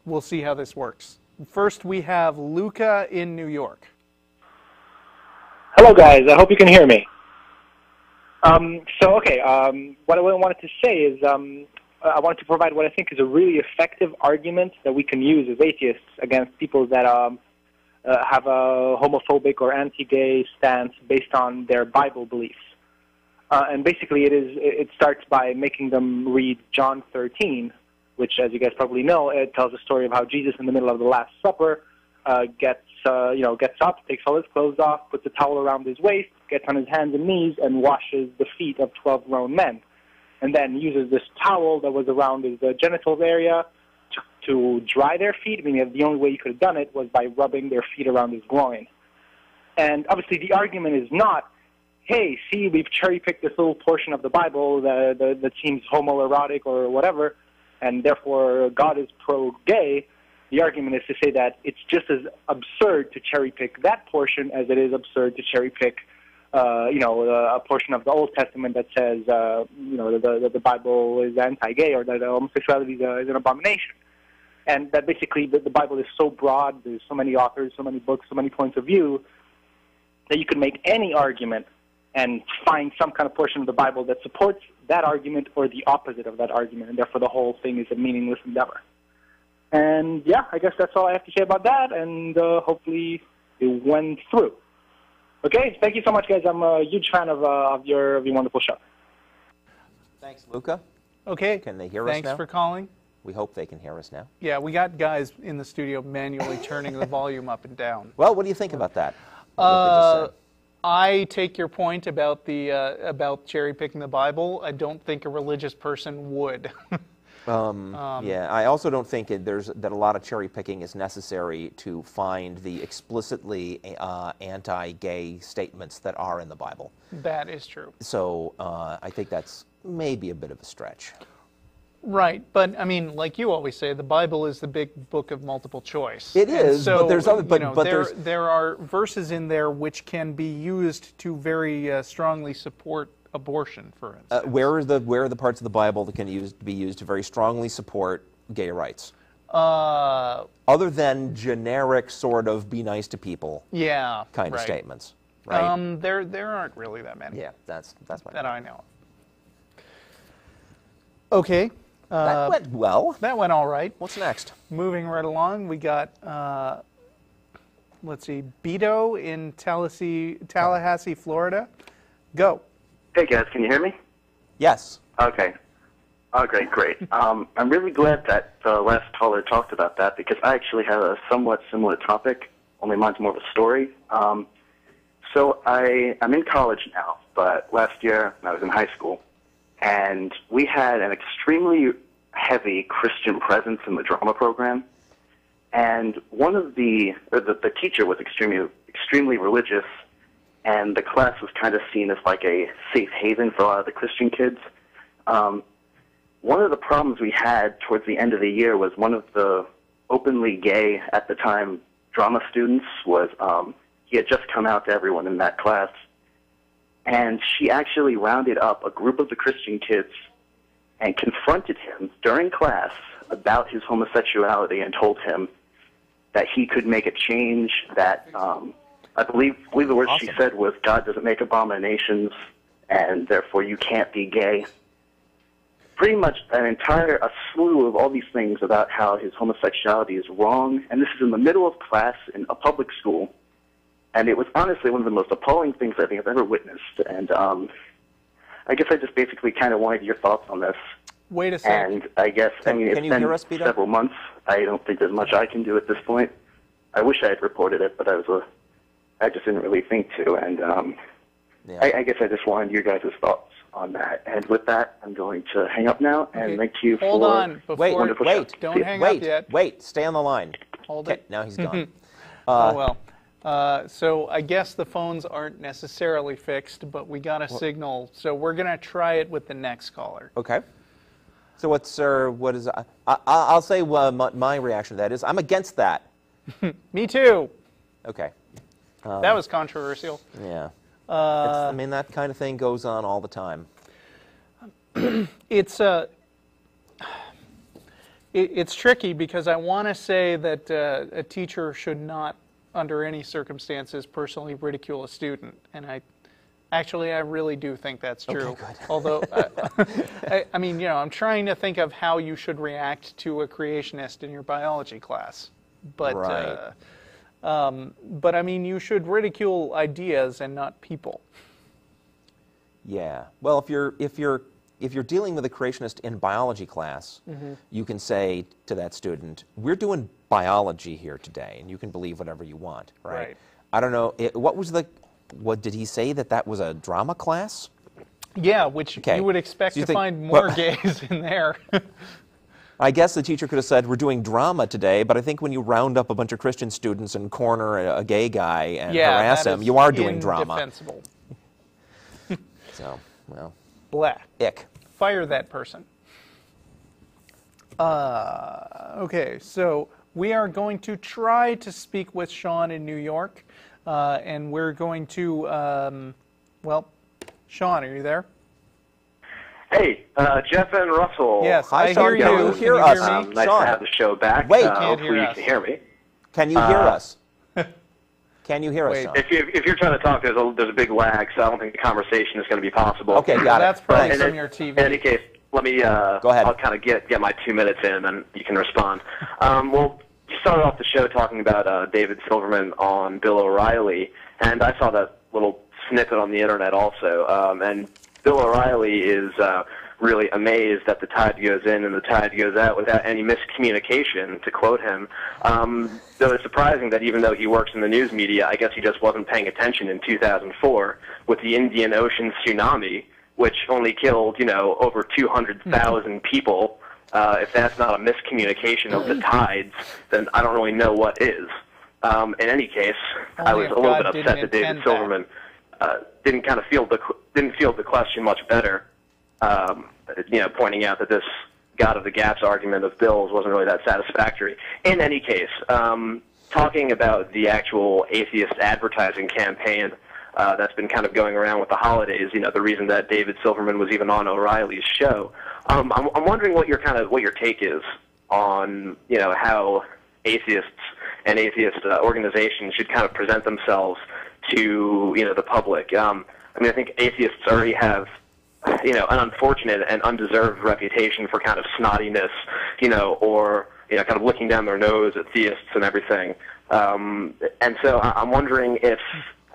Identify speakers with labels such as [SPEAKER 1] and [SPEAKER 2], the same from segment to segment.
[SPEAKER 1] we'll see how this works. First, we have Luca in New York.
[SPEAKER 2] Hello, guys. I hope you can hear me. What I wanted to say is I wanted to provide what I think is a really effective argument that we can use as atheists against people that have a homophobic or anti-gay stance based on their Bible beliefs. And basically, it starts by making them read John 13, which, as you guys probably know, it tells the story of how Jesus, in the middle of the Last Supper, gets up, takes all his clothes off, puts a towel around his waist, gets on his hands and knees, and washes the feet of 12 grown men, and then uses this towel that was around his genitals area to dry their feet. I mean, the only way he could have done it was by rubbing their feet around his groin. And obviously, the argument is not, hey, see, we've cherry-picked this little portion of the Bible that seems homoerotic or whatever, and therefore God is pro-gay. The argument is to say that it's just as absurd to cherry-pick that portion as it is absurd to cherry-pick, a portion of the Old Testament that says, the Bible is anti-gay or that homosexuality is an abomination. And that basically the Bible is so broad, there's so many authors, so many books, so many points of view, that you can make any argument and find some kind of portion of the Bible that supports that argument or the opposite of that argument, and therefore the whole thing is a meaningless endeavor. And yeah, I guess that's all I have to say about that, and hopefully it went through. Okay, thank you so much, guys. I'm a huge fan of your wonderful show.
[SPEAKER 3] Thanks, Luca.
[SPEAKER 1] Okay.
[SPEAKER 3] Can they hear us now?
[SPEAKER 1] Thanks for calling.
[SPEAKER 3] We hope they can hear us now.
[SPEAKER 1] Yeah, we got guys in the studio manually turning the volume up and down.
[SPEAKER 3] Well, what do you think about that?
[SPEAKER 1] I take your point about the about cherry picking the Bible. I don't think a religious person would.
[SPEAKER 3] Yeah, I also don't think that a lot of cherry picking is necessary to find the explicitly anti-gay statements that are in the Bible.
[SPEAKER 1] That is true.
[SPEAKER 3] So I think that's maybe a bit of a stretch.
[SPEAKER 1] Right, but I mean, like you always say, the Bible is the big book of multiple choice.
[SPEAKER 3] It is,
[SPEAKER 1] so,
[SPEAKER 3] but there's other.
[SPEAKER 1] There are verses in there which can be used to very strongly support abortion, for instance.
[SPEAKER 3] Where are the parts of the Bible that can be used to very strongly support gay rights? Other than generic sort of be nice to people, kind of statements, right?
[SPEAKER 1] There aren't really that many.
[SPEAKER 3] Yeah, that's my
[SPEAKER 1] that I know of. Okay.
[SPEAKER 3] That went well.
[SPEAKER 1] That went all right.
[SPEAKER 3] What's next?
[SPEAKER 1] Moving right along, we got, let's see, Beto in Tallahassee, Florida. Go.
[SPEAKER 4] Hey, guys, can you hear me?
[SPEAKER 3] Yes.
[SPEAKER 4] Okay. Okay, great. I'm really glad that the last caller talked about that because I actually have a somewhat similar topic, only mine's more of a story. So I'm in college now, but last year I was in high school. And we had an extremely heavy Christian presence in the drama program. And one of the teacher was extremely religious, and the class was kind of seen as like a safe haven for a lot of the Christian kids. One of the problems we had towards the end of the year was one of the openly gay, at the time, drama students was, he had just come out to everyone in that class. And she actually rounded up a group of the Christian kids and confronted him during class about his homosexuality and told him that he could make a change, that I believe the words she said was, God doesn't make abominations, and therefore you can't be gay. Pretty much a slew of all these things about how his homosexuality is wrong, and this is in the middle of class in a public school. And it was honestly one of the most appalling things I think I've ever witnessed. And I guess I just basically kind of wanted your thoughts on this.
[SPEAKER 1] Wait a second.
[SPEAKER 4] And I guess, it's been several months. I don't think there's much I can do at this point. I wish I had reported it, but I just didn't really think to. And I guess I just wanted your guys' thoughts on that. And with that, I'm going to hang up now. And thank you
[SPEAKER 1] Hold
[SPEAKER 4] for
[SPEAKER 1] on.
[SPEAKER 4] wonderful show.
[SPEAKER 1] Don't hang up yet.
[SPEAKER 3] Wait, stay on the line.
[SPEAKER 1] Hold it.
[SPEAKER 3] Now he's gone.
[SPEAKER 1] Oh, well. So I guess the phones aren't necessarily fixed, but we got a signal. So we're going to try it with the next caller.
[SPEAKER 3] Okay. So what is I'll say my reaction to that is I'm against that.
[SPEAKER 1] Me too.
[SPEAKER 3] Okay.
[SPEAKER 1] That was controversial.
[SPEAKER 3] Yeah. I mean, that kind of thing goes on all the time.
[SPEAKER 1] It's it's tricky because I want to say that a teacher should not, under any circumstances, personally ridicule a student, and I really do think that's true.
[SPEAKER 3] Okay, good.
[SPEAKER 1] Although, I mean, you know, I'm trying to think of how you should react to a creationist in your biology class, but
[SPEAKER 3] right.
[SPEAKER 1] but I mean, you should ridicule ideas and not people.
[SPEAKER 3] Yeah. Well, if you're dealing with a creationist in biology class, you can say to that student, "We're doing biology here today, and you can believe whatever you want." Right. I don't know. What did he say that was a drama class?
[SPEAKER 1] Yeah, which you would expect to find more gays in there.
[SPEAKER 3] I guess the teacher could have said, "We're doing drama today," but I think when you round up a bunch of Christian students and corner a gay guy and harass him, you are doing drama.
[SPEAKER 1] Indefensible.
[SPEAKER 3] So, well.
[SPEAKER 1] Blah.
[SPEAKER 3] Ick.
[SPEAKER 1] Fire that person. Okay, so we are going to try to speak with Sean in New York, and we're going to, well, Sean, are you there?
[SPEAKER 5] Hey, Jeff and Russell.
[SPEAKER 1] Yes,
[SPEAKER 3] Hi,
[SPEAKER 1] I
[SPEAKER 3] Sean.
[SPEAKER 1] hear you.
[SPEAKER 3] Can you hear us?
[SPEAKER 5] Nice
[SPEAKER 3] Sean.
[SPEAKER 5] to have the show back.
[SPEAKER 3] Wait,
[SPEAKER 5] hopefully you can hear me.
[SPEAKER 3] Can you hear us? Can you hear us, Sean?
[SPEAKER 5] If you're trying to talk, there's a big lag, so I don't think the conversation is going to be possible.
[SPEAKER 3] Okay, got it.
[SPEAKER 1] That's probably from your TV.
[SPEAKER 5] In any case, let me
[SPEAKER 3] go ahead.
[SPEAKER 5] I'll kind of get my 2 minutes in, and then you can respond. Well, you started off the show talking about David Silverman on Bill O'Reilly, and I saw that little snippet on the internet also. And Bill O'Reilly is really amazed that the tide goes in and the tide goes out without any miscommunication, to quote him. Though it's surprising that even though he works in the news media, I guess he just wasn't paying attention in 2004 with the Indian Ocean tsunami, which only killed, over 200,000 people. If that's not a miscommunication of the tides, then I don't really know what is. In any case, I was a little bit upset that David Silverman didn't feel the question much better. Pointing out that this God of the Gaps argument of Bill's wasn't really that satisfactory. In any case, talking about the actual atheist advertising campaign that's been kind of going around with the holidays, the reason that David Silverman was even on O'Reilly's show, I'm wondering what your take is on how atheists and atheist organizations should kind of present themselves to the public. I think atheists already have an unfortunate and undeserved reputation for kind of snottiness, or kind of looking down their nose at theists and everything. And so I'm wondering if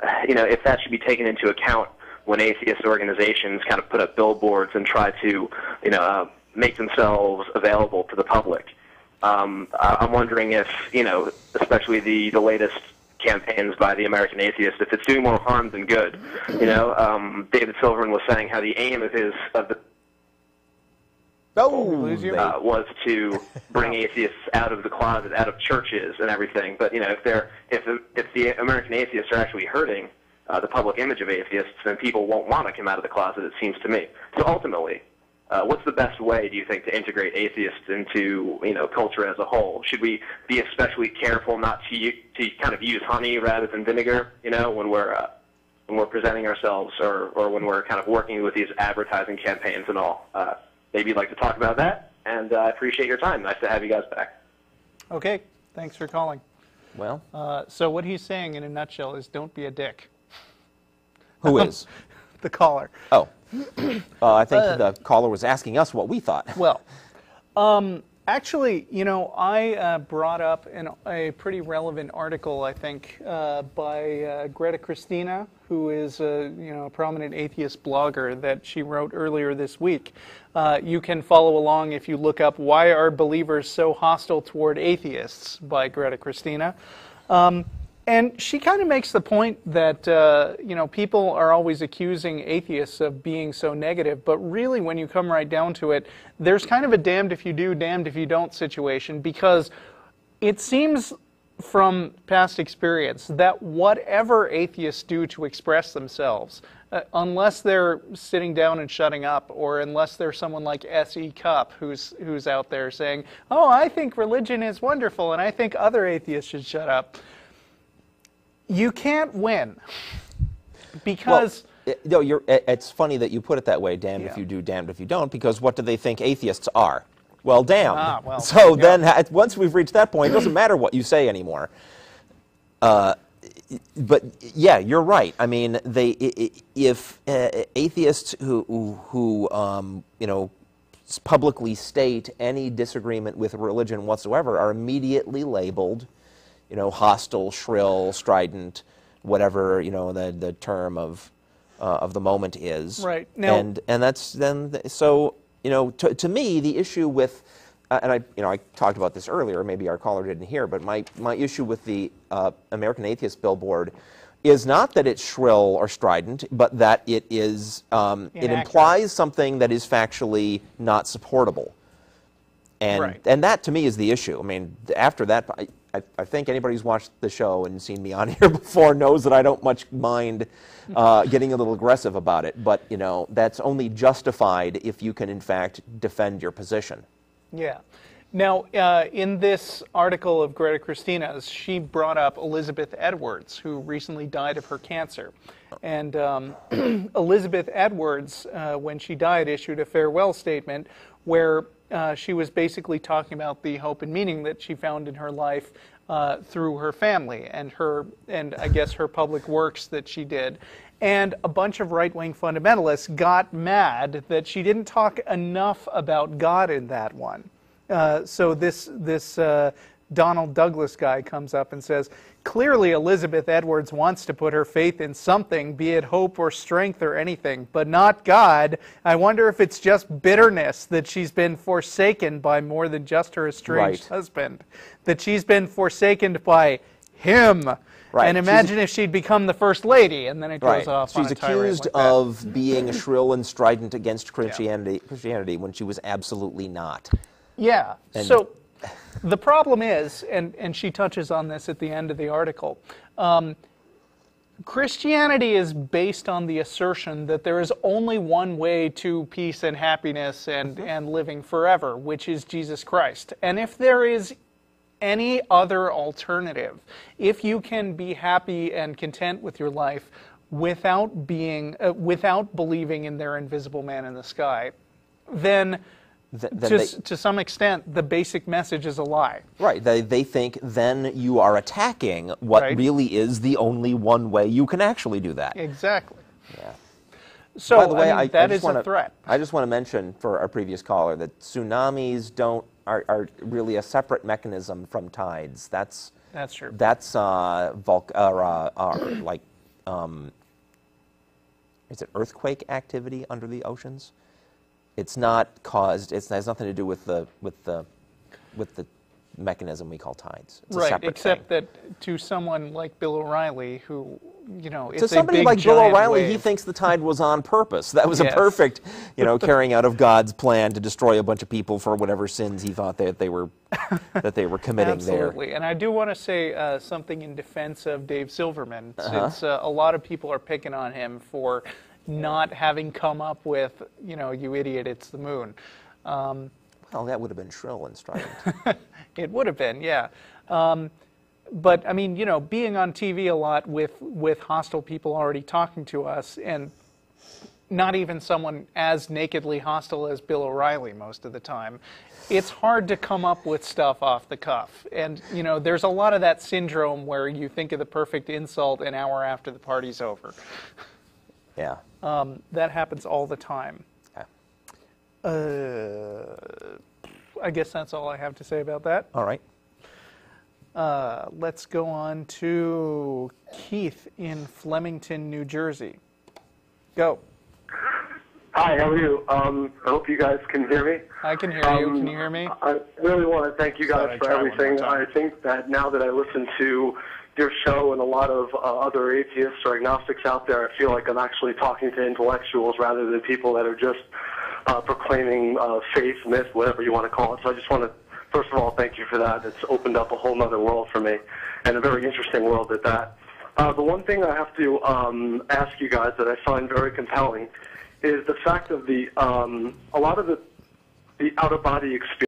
[SPEAKER 5] that should be taken into account when atheist organizations kind of put up billboards and try to make themselves available to the public. I'm wondering if especially the latest campaigns by the American Atheist, if it's doing more harm than good. David Silverman was saying how the aim was to bring atheists out of the closet, out of churches and everything. But if the American Atheists are actually hurting the public image of atheists, then people won't want to come out of the closet, it seems to me. So ultimately, what's the best way, do you think, to integrate atheists into culture as a whole? Should we be especially careful not to kind of use honey rather than vinegar, when we're presenting ourselves or when we're kind of working with these advertising campaigns and all? Maybe you'd like to talk about that, and I appreciate your time. Nice to have you guys back.
[SPEAKER 1] Okay, thanks for calling.
[SPEAKER 3] Well,
[SPEAKER 1] so what he's saying in a nutshell is, don't be a dick.
[SPEAKER 3] Who is?
[SPEAKER 1] The caller.
[SPEAKER 3] Oh. I think the caller was asking us what we thought.
[SPEAKER 1] Well, actually, I brought up a pretty relevant article, I think, by Greta Christina, who is a prominent atheist blogger that she wrote earlier this week. You can follow along if you look up "Why Are Believers So Hostile Toward Atheists" by Greta Christina. And she kind of makes the point that, people are always accusing atheists of being so negative, but really when you come right down to it, there's kind of a damned if you do, damned if you don't situation, because it seems from past experience that whatever atheists do to express themselves, unless they're sitting down and shutting up, or unless there's someone like S.E. Cupp who's out there saying, "Oh, I think religion is wonderful and I think other atheists should shut up," you can't win, because...
[SPEAKER 3] Well, it's funny that you put it that way, damned if you do, damned if you don't, because what do they think atheists are? well, damn.
[SPEAKER 1] Well,
[SPEAKER 3] so
[SPEAKER 1] yeah.
[SPEAKER 3] then, once we've reached that point, it doesn't matter what you say anymore. But yeah, you're right. I mean, if atheists who you know, publicly state any disagreement with religion whatsoever are immediately labeled, you know, hostile, shrill, strident, whatever, you know, the term of the moment is.
[SPEAKER 1] Right. Now,
[SPEAKER 3] and that's then so, you know, to me the issue with and I talked about this earlier. Maybe our caller didn't hear, but my issue with the American Atheist billboard is not that it's shrill or strident, but that it is it implies something that is factually not supportable, and that to me is the issue. I mean, after that, I think anybody who's watched the show and seen me on here before knows that I don't much mind getting a little aggressive about it. But you know, that's only justified if you can in fact defend your position.
[SPEAKER 1] Yeah. Now, in this article of Greta Christina's, she brought up Elizabeth Edwards, who recently died of her cancer. And Elizabeth Edwards, when she died, issued a farewell statement where she was basically talking about the hope and meaning that she found in her life through her family and I guess her public works that she did. And a bunch of right-wing fundamentalists got mad that she didn't talk enough about God in that one. So this Donald Douglas guy comes up and says, clearly Elizabeth Edwards wants to put her faith in something, be it hope or strength or anything, but not God. I wonder if it's just bitterness that she's been forsaken by more than just her estranged husband, that she's been forsaken by him. Right. And imagine if she'd become the first lady, and then it goes off.
[SPEAKER 3] She's accused of being shrill and strident against Christianity when she was absolutely not.
[SPEAKER 1] Yeah. So the problem is, and she touches on this at the end of the article, Christianity is based on the assertion that there is only one way to peace and happiness and living forever, which is Jesus Christ. And if there is any other alternative, if you can be happy and content with your life without being, without believing in their invisible man in the sky, then to some extent, the basic message is a lie.
[SPEAKER 3] Right. They think then you are attacking what really is the only one way you can actually do that.
[SPEAKER 1] Exactly.
[SPEAKER 3] Yeah.
[SPEAKER 1] So,
[SPEAKER 3] by the way,
[SPEAKER 1] that is a threat.
[SPEAKER 3] I just want to mention for our previous caller that tsunamis are really a separate mechanism from tides. That's
[SPEAKER 1] true.
[SPEAKER 3] That's like is it earthquake activity under the oceans? It's not caused. It has nothing to do with the mechanism we call tides. It's a separate
[SPEAKER 1] except
[SPEAKER 3] thing.
[SPEAKER 1] that to someone like Bill O'Reilly, who, you know, it's
[SPEAKER 3] to somebody like Bill O'Reilly, he thinks the tide was on purpose. That was a perfect, you know, carrying out of God's plan to destroy a bunch of people for whatever sins he thought that they were committing there.
[SPEAKER 1] Absolutely. And I do want to say something in defense of Dave Silverman, since a lot of people are picking on him for not having come up with, you know, you idiot, it's the moon.
[SPEAKER 3] Well, that would have been shrill and strident.
[SPEAKER 1] It would have been, yeah. But, I mean, you know, being on TV a lot with hostile people already talking to us, and not even someone as nakedly hostile as Bill O'Reilly most of the time, it's hard to come up with stuff off the cuff. And, you know, there's a lot of that syndrome where you think of the perfect insult an hour after the party's over.
[SPEAKER 3] Yeah.
[SPEAKER 1] That happens all the time. I guess that's all I have to say about that.
[SPEAKER 3] All right.
[SPEAKER 1] Let's go on to Keith in Flemington, New Jersey. Go.
[SPEAKER 6] Hi, how are you? I hope you guys can hear me.
[SPEAKER 1] I can hear you. Can you hear me?
[SPEAKER 6] I really want to thank you guys for everything. I think that now that I listen to your show and a lot of other atheists or agnostics out there, I feel like I'm actually talking to intellectuals rather than people that are just proclaiming faith, myth, whatever you want to call it. So I just want to, first of all, thank you for that. It's opened up a whole other world for me, and a very interesting world at that. The one thing I have to ask you guys that I find very compelling is the fact of the a lot of the out-of-body experience.